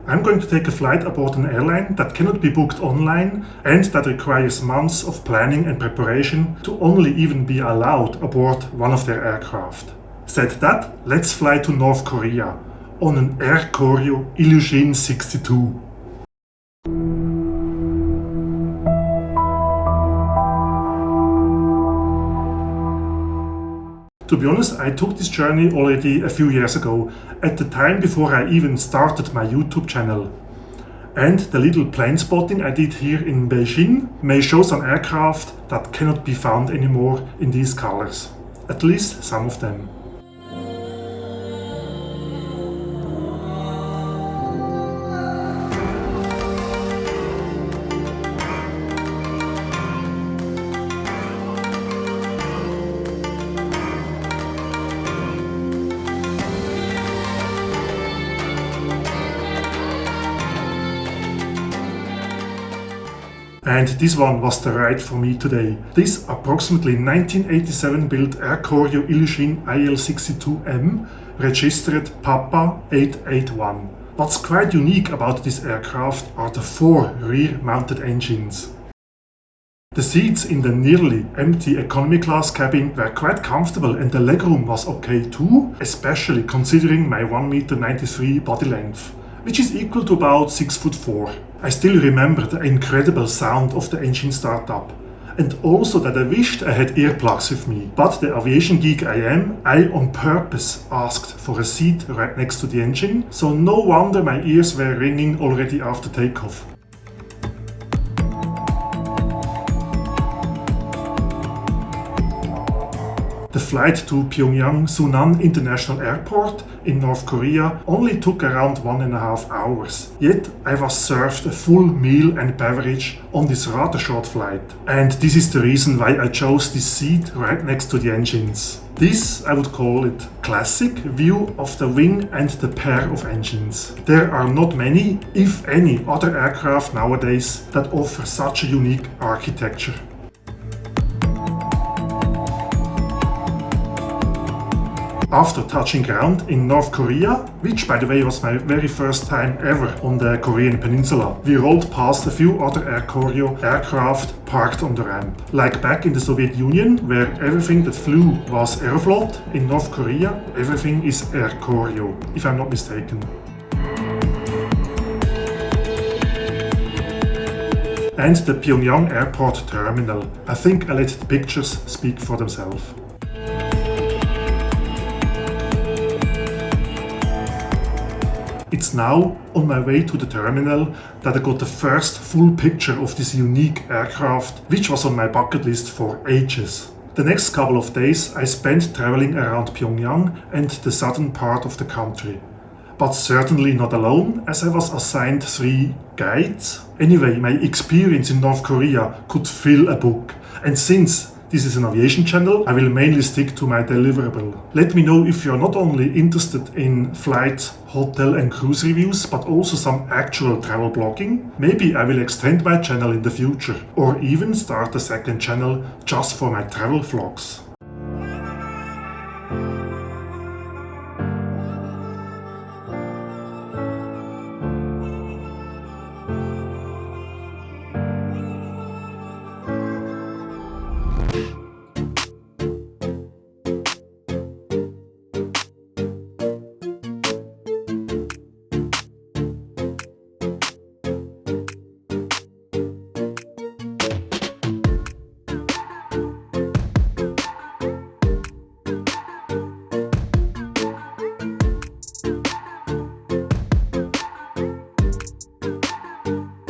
I'm going to take a flight aboard an airline that cannot be booked online and that requires months of planning and preparation to only even be allowed aboard one of their aircraft. Said that, let's fly to North Korea on an Air Koryo Ilyushin IL-62. To be honest, I took this journey already a few years ago, at the time before I even started my YouTube channel. And the little plane spotting I did here in Beijing may show some aircraft that cannot be found anymore in these colors. At least some of them. And this one was the ride for me today. This approximately 1987 built Air Koryo Ilyushin IL-62M registered Papa 881. What's quite unique about this aircraft are the 4 rear-mounted engines. The seats in the nearly empty economy class cabin were quite comfortable and the legroom was okay too, especially considering my 1.93 m body length, which is equal to about 6'4". I still remember the incredible sound of the engine startup, and also that I wished I had earplugs with me. But the aviation geek I am, I on purpose asked for a seat right next to the engine, so no wonder my ears were ringing already after takeoff. The flight to Pyongyang Sunan International Airport in North Korea only took around 1.5 hours. Yet I was served a full meal and beverage on this rather short flight. And this is the reason why I chose this seat right next to the engines. This, I would call it, classic view of the wing and the pair of engines. There are not many, if any, other aircraft nowadays that offer such a unique architecture. After touching ground in North Korea, which by the way was my very first time ever on the Korean peninsula, we rolled past a few other Air Koryo aircraft parked on the ramp. Like back in the Soviet Union, where everything that flew was Aeroflot, in North Korea everything is Air Koryo, if I'm not mistaken. And the Pyongyang airport terminal. I think I let the pictures speak for themselves. It's now on my way to the terminal that I got the first full picture of this unique aircraft, which was on my bucket list for ages. The next couple of days I spent traveling around Pyongyang and the southern part of the country. But certainly not alone, as I was assigned 3 guides. Anyway, my experience in North Korea could fill a book. And since this is an aviation channel, I will mainly stick to my deliverable. Let me know if you're not only interested in flight, hotel and cruise reviews, but also some actual travel blogging. Maybe I will extend my channel in the future, or even start a second channel just for my travel vlogs.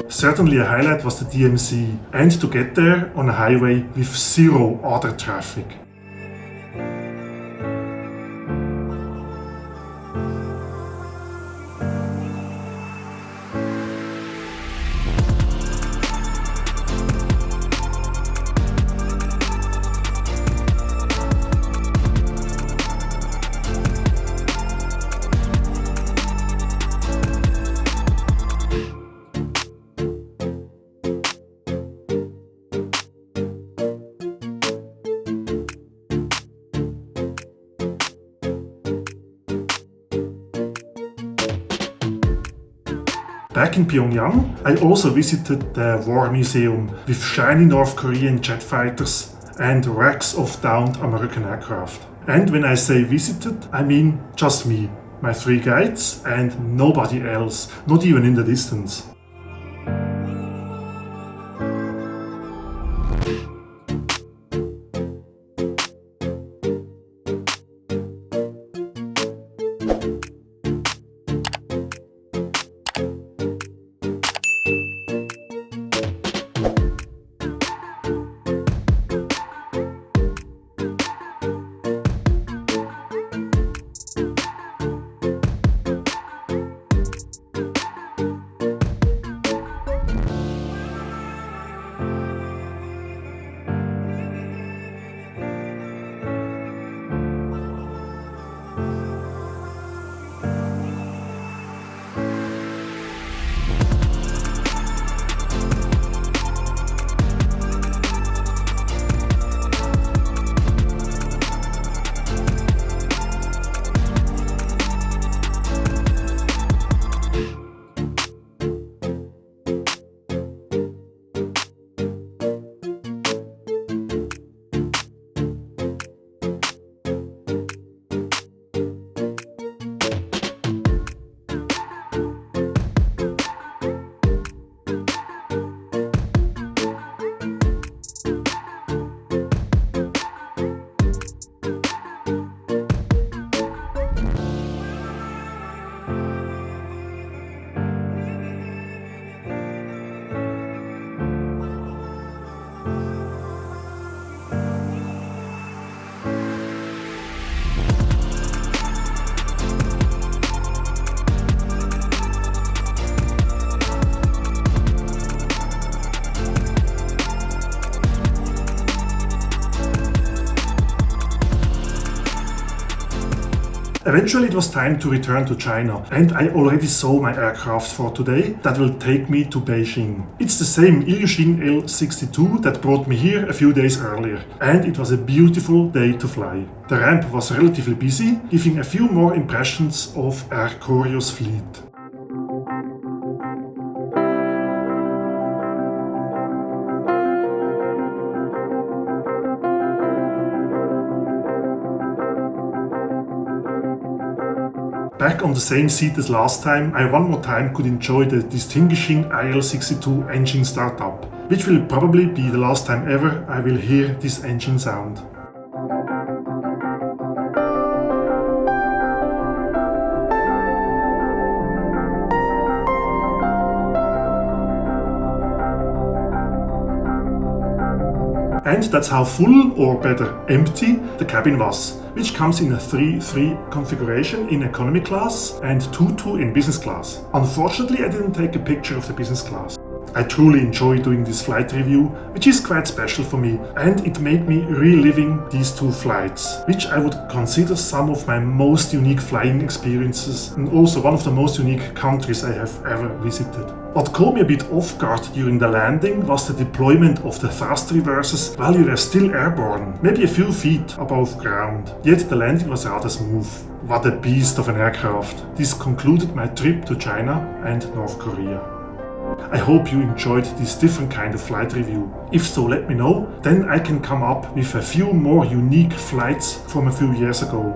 Certainly a highlight was the DMZ, and to get there on a highway with 0 other traffic. Back in Pyongyang, I also visited the War Museum with shiny North Korean jet fighters and racks of downed American aircraft. And when I say visited, I mean just me, my 3 guides and nobody else, not even in the distance. Eventually it was time to return to China, and I already saw my aircraft for today that will take me to Beijing. It's the same Ilyushin IL-62 that brought me here a few days earlier, and it was a beautiful day to fly. The ramp was relatively busy, giving a few more impressions of Air Koryo's fleet. Back on the same seat as last time, I one more time could enjoy the distinguishing IL-62 engine startup, which will probably be the last time ever I will hear this engine sound. And that's how full, or better empty, the cabin was, which comes in a 3-3 configuration in economy class and 2-2 in business class. Unfortunately, I didn't take a picture of the business class. I truly enjoy doing this flight review, which is quite special for me, and it made me reliving these 2 flights, which I would consider some of my most unique flying experiences and also one of the most unique countries I have ever visited. What caught me a bit off guard during the landing was the deployment of the thrust reversers while you were still airborne, maybe a few feet above ground. Yet the landing was rather smooth. What a beast of an aircraft. This concluded my trip to China and North Korea. I hope you enjoyed this different kind of flight review. If so, let me know, then I can come up with a few more unique flights from a few years ago.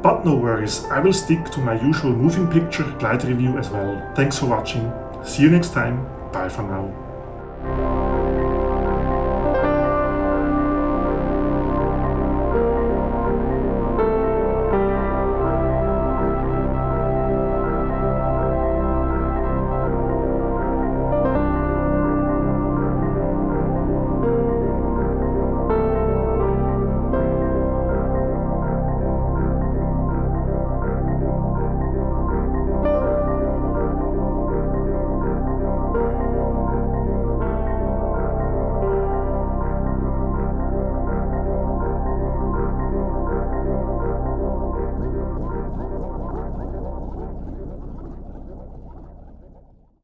But no worries, I will stick to my usual moving picture flight review as well. Thanks for watching. See you next time. Bye for now.